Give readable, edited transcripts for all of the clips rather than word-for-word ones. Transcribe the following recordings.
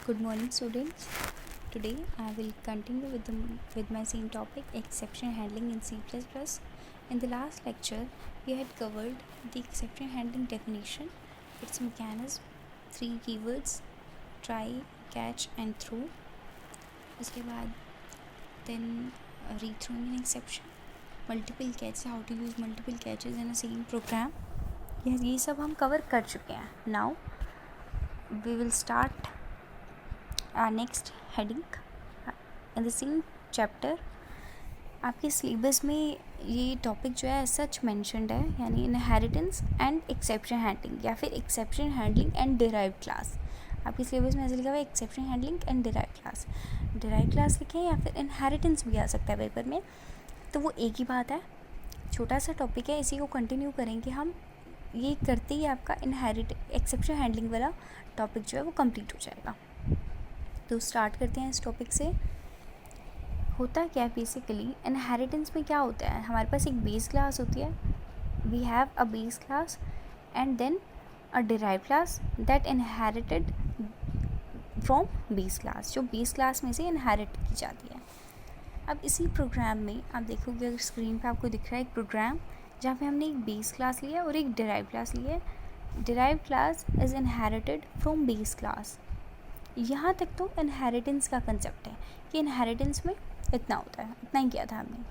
Good morning, students. Today I will continue with my same topic, exception handling in C++. In the last lecture, we had covered the exception handling definition, its mechanism, 3 keywords, try, catch and throw. उसके बाद then rethrowing an exception, multiple catches, how to use multiple catches in a same program. ये सब हम cover कर चुके हैं. Now we will start our next heading in the same chapter. आपके syllabus में ये टॉपिक जो है सच मैंशनड है, यानी इनहेरिटेंस एंड एक्सेप्शन हैंडलिंग या फिर exception handling and derived class. आपके सिलेबस में ऐसे लिखा हुआ है exception handling and derived class. Derived class लिखे हैं या फिर इनहेरिटेंस भी आ सकता है पेपर में, तो वो एक ही बात है. छोटा सा टॉपिक है, इसी को कंटिन्यू करेंगे हम. ये करते ही आपका एक्सेप्शन हैंडलिंग वाला टॉपिक जो है वो कंप्लीट हो जाएगा. तो स्टार्ट करते हैं इस टॉपिक से. होता क्या है बेसिकली, इनहेरिटेंस में क्या होता है, हमारे पास एक बेस क्लास होती है. We have a base class and then a derived class that inherited from base class, जो बेस क्लास में से इनहेरिट की जाती है. अब इसी प्रोग्राम में आप देखोगे, अगर स्क्रीन पे आपको दिख रहा है एक प्रोग्राम जहाँ पे हमने एक बेस क्लास लिया और एक डिराइव्ड क्लास लिया है. Derived class is inherited from base class. यहाँ तक तो इनहेरिटेंस का कंसेप्ट है कि इनहेरिटेंस में इतना होता है, इतना ही किया था हमने.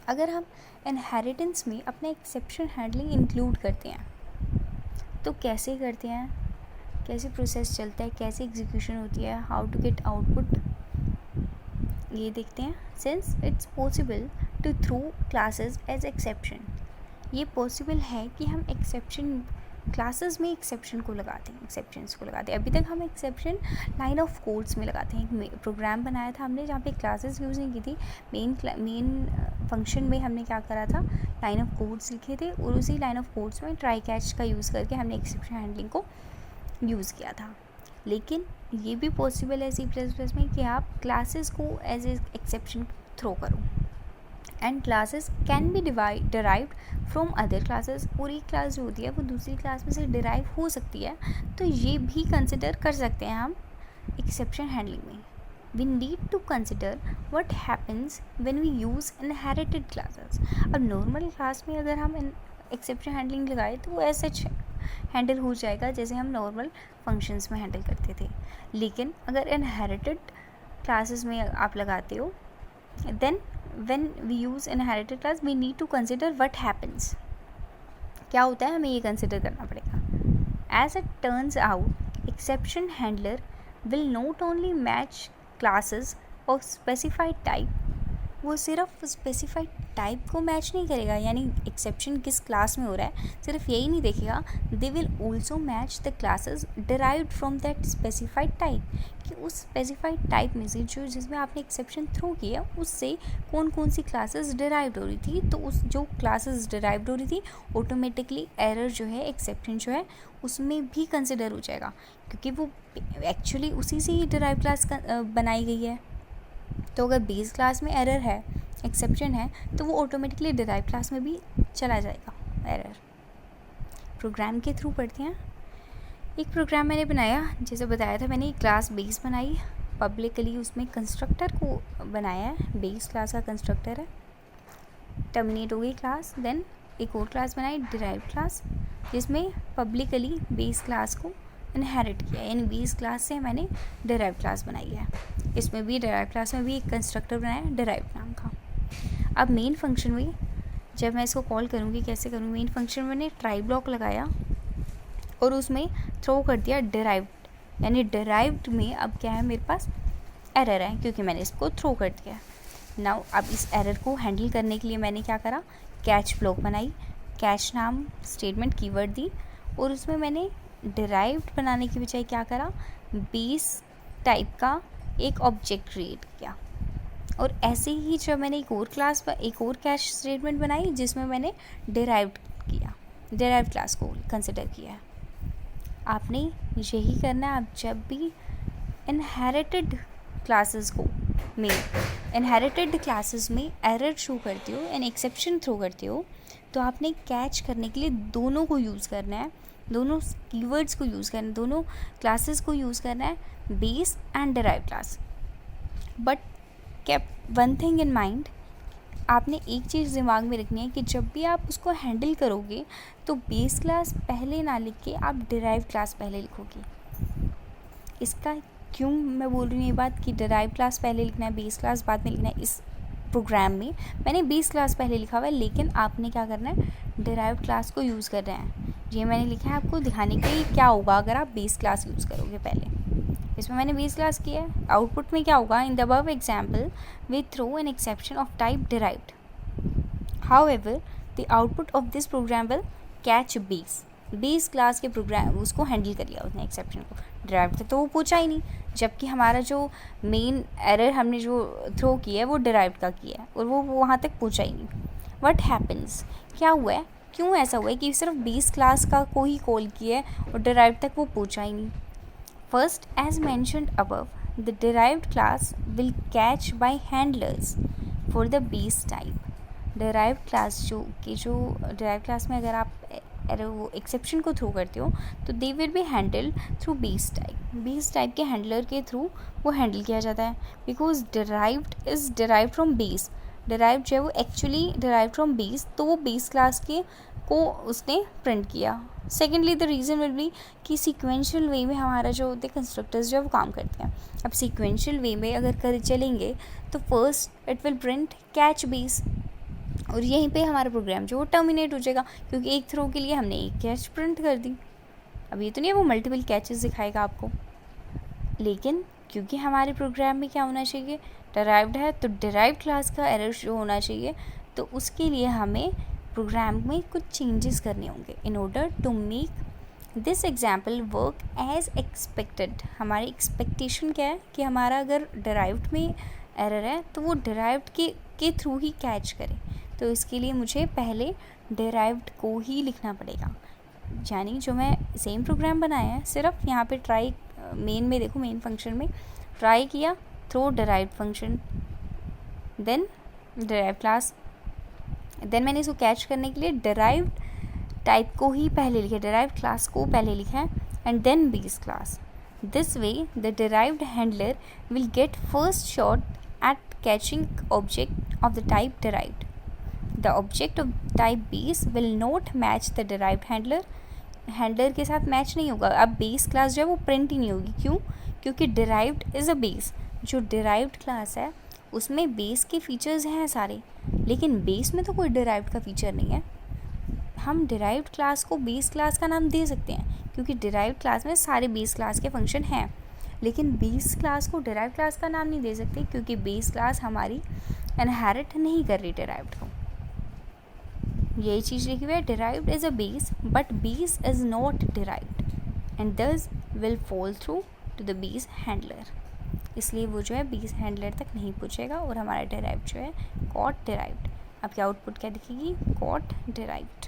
अगर हम इनहेरिटेंस में अपना एक्सेप्शन हैंडलिंग इंक्लूड करते हैं तो कैसे करते हैं, कैसे प्रोसेस चलता है, कैसे एग्जीक्यूशन होती है, हाउ टू गेट आउटपुट, ये देखते हैं. Since it's possible to throw classes as exception, ये पॉसिबल है कि हम एक्सेप्शन क्लासेस में एक्सेप्शन को लगाते हैं, एक्सेप्शंस को लगाते हैं. अभी तक हम एक्सेप्शन लाइन ऑफ कोड्स में लगाते हैं. एक प्रोग्राम बनाया था हमने जहाँ पे क्लासेस यूज़ नहीं की थी. मेन फंक्शन में हमने क्या करा था, लाइन ऑफ कोड्स लिखे थे और उसी लाइन ऑफ कोड्स में ट्राई कैच का यूज़ करके हमने एक्सेप्शन हैंडलिंग को यूज़ किया था. लेकिन ये भी पॉसिबल है C++ में कि आप क्लासेस को एज ए एक्सेप्शन थ्रो करो. And classes can be derived from other classes. और एक क्लास जो होती है वो दूसरी क्लास में से डिराइव हो सकती है, तो ये भी कंसिडर कर सकते हैं हम एक्सेप्शन हैंडलिंग में. We need to consider what happens when we use inherited classes. अब नॉर्मल क्लास में अगर हम एक्सेप्शन हैंडलिंग लगाए तो वो ऐसे हैंडल हो जाएगा जैसे हम नॉर्मल फंक्शंस में हैंडल करते थे. लेकिन अगर इनहेरिटेड क्लासेस में आप लगाते हो, then when we use inherited class we need to consider what happens. क्या होता है, हमें ये कंसिडर करना पड़ेगा. As it turns out, exception handler will not only match classes of specified type, वो सिर्फ स्पेसिफाइड टाइप को मैच नहीं करेगा, यानी एक्सेप्शन किस क्लास में हो रहा है सिर्फ यही नहीं देखेगा. They will also match the classes derived from that specified type, कि उस स्पेसिफाइड टाइप में से जो जिसमें आपने एक्सेप्शन थ्रो किया उससे कौन कौन सी क्लासेस डिराइव्ड हो रही थी. तो उस जो क्लासेस डिराइव्ड हो रही थी ऑटोमेटिकली एरर जो है, एक्सेप्शन जो है उसमें भी कंसिडर हो जाएगा, क्योंकि वो एक्चुअली उसी से ही डिराइव क्लास बनाई गई है. तो अगर बेस क्लास में एरर है, एक्सेप्शन है, तो वो ऑटोमेटिकली डिराइव क्लास में भी चला जाएगा एरर. प्रोग्राम के थ्रू पढ़ते हैं. एक प्रोग्राम मैंने बनाया, जैसे बताया था मैंने, एक क्लास बेस बनाई पब्लिकली, उसमें कंस्ट्रक्टर को बनाया है, बेस क्लास का कंस्ट्रक्टर है. टर्मिनेट हो गई क्लास. देन एक और क्लास बनाई डिराइव क्लास, जिसमें पब्लिकली बेस क्लास को इनहेरिट किया, यानी बेस क्लास से मैंने डिराइव क्लास बनाई है. इसमें भी डिराइव क्लास में भी एक कंस्ट्रक्टर बनाया डिराइव नाम का. अब मेन फंक्शन में जब मैं इसको कॉल करूँगी, कैसे करूँगी, मेन फंक्शन में मैंने ट्राई ब्लॉक लगाया और उसमें थ्रो कर दिया डिराइव्ड, यानी डिराइव्ड में अब क्या है, मेरे पास एरर है क्योंकि मैंने इसको थ्रो कर दिया. नाउ अब इस एरर को हैंडल करने के लिए मैंने क्या करा, कैच ब्लॉक बनाई, कैच नाम स्टेटमेंट कीवर्ड दी और उसमें मैंने डिराइव्ड बनाने की बजाय क्या करा, बेस टाइप का एक ऑब्जेक्ट क्रिएट किया. और ऐसे ही जब मैंने एक और क्लास पर एक और कैच स्टेटमेंट बनाई जिसमें मैंने डिराइव्ड किया, डिराइव्ड क्लास को कंसिडर किया है. आपने यही करना है. आप जब भी इनहेरिटेड क्लासेस में एरर शो करते हो, एन एक्सेप्शन थ्रो करते हो, तो आपने कैच करने के लिए दोनों को यूज़ करना है, दोनों कीवर्ड्स को यूज़ करना है, दोनों क्लासेस को यूज़ करना है, base and derive class. But keep one thing in mind, आपने एक चीज़ दिमाग में रखनी है कि जब भी आप उसको हैंडल करोगे तो बेस क्लास पहले ना लिख के आप डिराइव क्लास पहले लिखोगे। इसका क्यों मैं बोल रही हूँ ये बात कि डिराइव क्लास पहले लिखना है, बेस क्लास बाद में लिखना है। इस प्रोग्राम में मैंने बेस क्लास पहले लिखा हुआ है, लेकिन आपने क्या करना है, डिराइव क्लास को यूज़ कर रहे हैं। ये मैंने लिखा है आपको दिखाने के लिए क्या होगा अगर आप बेस क्लास यूज़ करोगे पहले। इसमें मैंने बेस क्लास किया है। आउटपुट में क्या होगा, in the above example we throw an exception of type derived, however the output of this program will catch base class के प्रोग्राम उसको हैंडल कर लिया उसने एक्सेप्शन को, डिराइव्ड तो वो पूछा ही नहीं, जबकि हमारा जो मेन एरर हमने जो थ्रो किया है वो डिराइव्ड का किया है और वो वहाँ तक पूछा ही नहीं। व्हाट हैपन्स, क्या हुआ है, क्यों ऐसा हुआ है कि सिर्फ बेस क्लास का को ही कॉल किया है और डिराइव्ड तक वो पूछा ही नहीं। First, as mentioned above, the derived class will catch by handlers for the base type. Derived class जो डिराइव्ड क्लास में अगर आप वो एक्सेप्शन को थ्रू करते हो तो they will be handled through base type के हैंडलर के थ्रू वो हैंडल किया जाता है, because derived is derived from base. Derived जो है वो एक्चुअली डिराइव्ड फ्रॉम बेस, तो वो बेस क्लास के को उसने प्रिंट किया। Secondly the reason will be कि सीक्वेंशियल वे में हमारा जो होते हैं कंस्ट्रक्टर्स जो है वो काम करते हैं। अब सीक्वेंशियल वे में अगर कर चलेंगे तो first it will print catch base, और यहीं पे हमारा प्रोग्राम जो वो टर्मिनेट हो जाएगा, क्योंकि एक थ्रो के लिए हमने एक कैच प्रिंट कर दी। अब ये तो नहीं है वो मल्टीपल कैचेस दिखाएगा आपको, लेकिन क्योंकि हमारे प्रोग्राम में क्या होना चाहिए, डिराइव्ड है तो डिराइव्ड क्लास का एरर शो होना चाहिए, तो उसके लिए हमें प्रोग्राम में कुछ चेंजेस करने होंगे in order to make this example work as expected. हमारी एक्सपेक्टेशन क्या है कि हमारा अगर डिराइव्ड में एरर है तो वो डिराइव्ड के थ्रू ही कैच करे, तो इसके लिए मुझे पहले डिराइव्ड को ही लिखना पड़ेगा। यानी जो मैं सेम प्रोग्राम बनाया है, सिर्फ यहाँ पे ट्राई मेन में देखो, मेन फंक्शन में ट्राई किया throw derived function, then derive class, then मैंने इसको कैच करने के लिए डिराइव्ड टाइप को ही पहले लिखा, डिराइव्ड क्लास को पहले लिखा है, and then base class. This way the derived handler will get first shot at catching object of the type derived. The object of type base will not match the derived handler। Handler के साथ match नहीं होगा। अब base class जो है वो print ही नहीं होगी, क्यों, क्योंकि डिराइव्ड इज़ अ बेस। जो डिराइव्ड क्लास है उसमें बेस के फीचर्स हैं सारे, लेकिन बेस में तो कोई डिराइव्ड का फीचर नहीं है। हम डिराइव्ड क्लास को बेस क्लास का नाम दे सकते हैं क्योंकि डिराइव्ड क्लास में सारे बेस क्लास के फंक्शन हैं, लेकिन बेस क्लास को डिराइव्ड क्लास का नाम नहीं दे सकते क्योंकि बेस क्लास हमारी इनहेरिट नहीं कर रही डिराइव्ड को। यही चीज़ लिखी हुई है, derived is a base but base is not derived and this will fall through to the base handler. इसलिए वो जो है बेस हैंडलर तक नहीं पहुँचेगा और हमारा डिराइव्ड जो है गॉट डिराइव्ड। आपकी आउटपुट क्या दिखेगी, गॉट डिराइव्ड।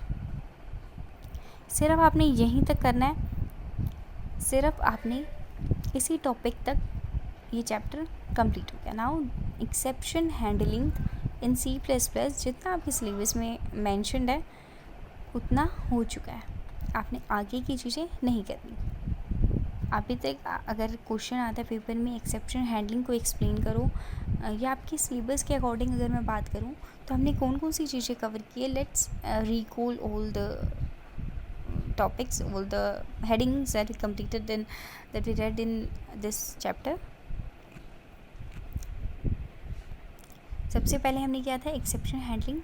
सिर्फ आपने यहीं तक करना है, सिर्फ आपने इसी टॉपिक तक ये चैप्टर कंप्लीट हो गया। Now exception handling in C++, जितना आपके सिलेबस में मेंशन्ड है उतना हो चुका है, आपने आगे की चीज़ें नहीं करनी। अभी तक अगर क्वेश्चन आता है पेपर में एक्सेप्शन हैंडलिंग को एक्सप्लेन करो, या आपके सिलेबस के अकॉर्डिंग अगर मैं बात करूँ तो हमने कौन कौन सी चीज़ें कवर की है, let's recall all the topics, all the headings that we read in this chapter. सबसे पहले हमने किया था एक्सेप्शन हैंडलिंग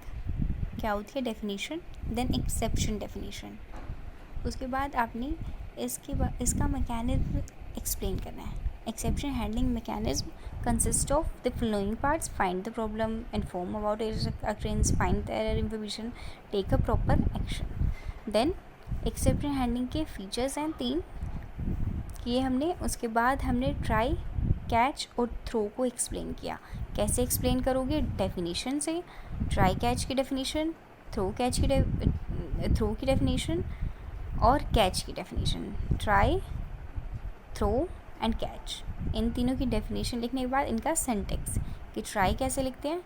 क्या होती है, डेफिनेशन, देन एक्सेप्शन डेफिनेशन। उसके बाद आपने इसका मैकेनिज्म एक्सप्लेन करना है। Exception handling mechanism consist of the following parts: find the problem, inform about its occurrence, find the error information, take a proper action. Then exception handling के features हैं 3 किए हमने। उसके बाद हमने ट्राई, कैच और थ्रो को एक्सप्लेन किया। कैसे एक्सप्लेन करोगे, डेफिनेशन से, ट्राई कैच की डेफिनेशन, थ्रो की डेफिनेशन और कैच की definition. Try, throw and catch, इन तीनों की डेफिनेशन लिखने के बाद इनका सिंटैक्स कि ट्राई कैसे लिखते हैं,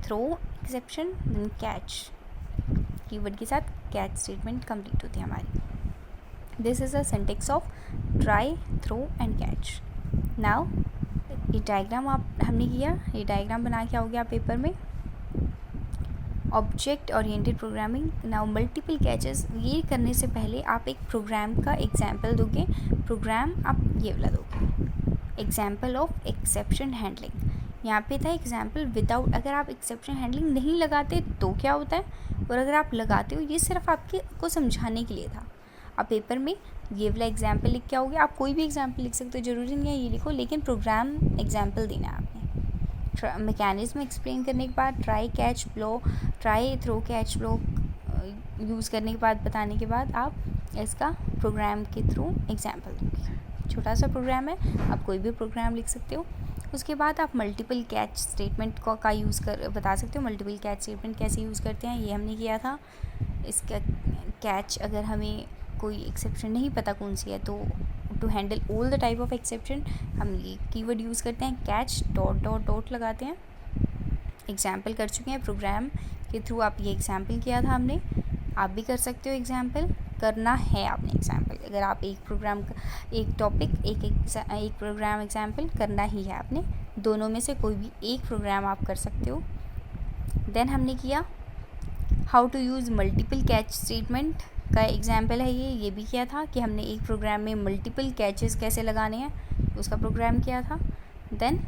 throw exception, then catch keyword के साथ कैच स्टेटमेंट कंप्लीट होती है हमारी। This is a syntax of try, throw and catch. Now ये डायग्राम हमने किया, ये डायग्राम बना के आओगे आप पेपर में. Object oriented programming. Now multiple catches, ये करने से पहले आप एक प्रोग्राम का एग्जाम्पल दोगे. प्रोग्राम आप ये वाला दोगे, एग्जाम्पल ऑफ एक्सेप्शन हैंडलिंग. यहाँ पे था एग्जाम्पल विदाउट. अगर आप एक्सेप्शन हैंडलिंग नहीं लगाते तो क्या होता है, और अगर आप लगाते हो, ये सिर्फ आपको समझाने के लिए था. आप पेपर में ये वाला एग्जाम्पल लिख के आओगे. आप कोई भी एग्जाम्पल लिख सकते हो, ज़रूरी नहीं है ये लिखो, लेकिन प्रोग्राम एग्जाम्पल देना है आपने. मैकेनिज्म एक्सप्लेन करने के बाद try catch block, try throw catch block use करने के बाद, बताने के बाद आप इसका प्रोग्राम के थ्रू एग्जाम्पल दोगे. छोटा सा प्रोग्राम है, आप कोई भी प्रोग्राम लिख सकते हो. उसके बाद आप मल्टीपल कैच स्टेटमेंट का यूज़ कर बता सकते हो. मल्टीपल कैच स्टेटमेंट कैसे यूज़ करते हैं ये हमने किया था. इसका कैच, अगर हमें कोई एक्सेप्शन नहीं पता कौन सी है, तो to handle all the type of exception हम ये कीवर्ड यूज़ करते हैं, कैच डॉट डॉट डॉट लगाते हैं. एग्जाम्पल कर चुके हैं, प्रोग्राम के थ्रू आप ये एग्जाम्पल किया था हमने. आप भी कर सकते हो, एग्जाम्पल करना है आपने. एग्जाम्पल अगर आप एक प्रोग्राम, एक टॉपिक, एक प्रोग्राम एग्जाम्पल करना ही है आपने. दोनों में से कोई भी एक प्रोग्राम आप कर सकते हो. देन हमने किया how to use multiple catch statement का एग्जाम्पल है ये भी किया था कि हमने एक प्रोग्राम में मल्टीपल कैचेस कैसे लगाने हैं, उसका प्रोग्राम किया था. देन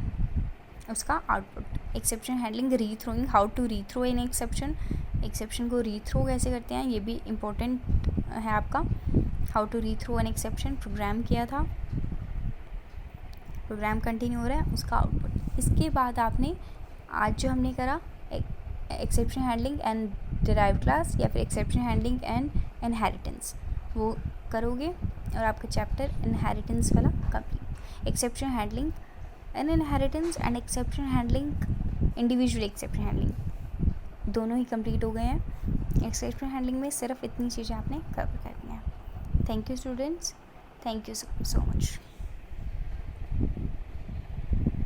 उसका output exception handling, rethrowing, how to rethrow an exception. Exception को रीथ्रो कैसे करते हैं ये भी इम्पोर्टेंट है आपका. How to rethrow an exception program किया था. प्रोग्राम कंटिन्यू हो रहा है, उसका आउटपुट. इसके बाद आपने आज जो हमने करा exception handling and derived class, या फिर एक्सेप्शन हैंडलिंग एंड इनहेरिटेंस, वो करोगे और आपका चैप्टर इनहेरिटेंस वाला complete. Exception handling and inheritance and exception handling, individual exception handling दोनों ही कंप्लीट हो गए हैं. एक्सेप्शन हैंडलिंग में सिर्फ इतनी चीज़ें आपने कवर करनी है. Thank you students, thank you so much.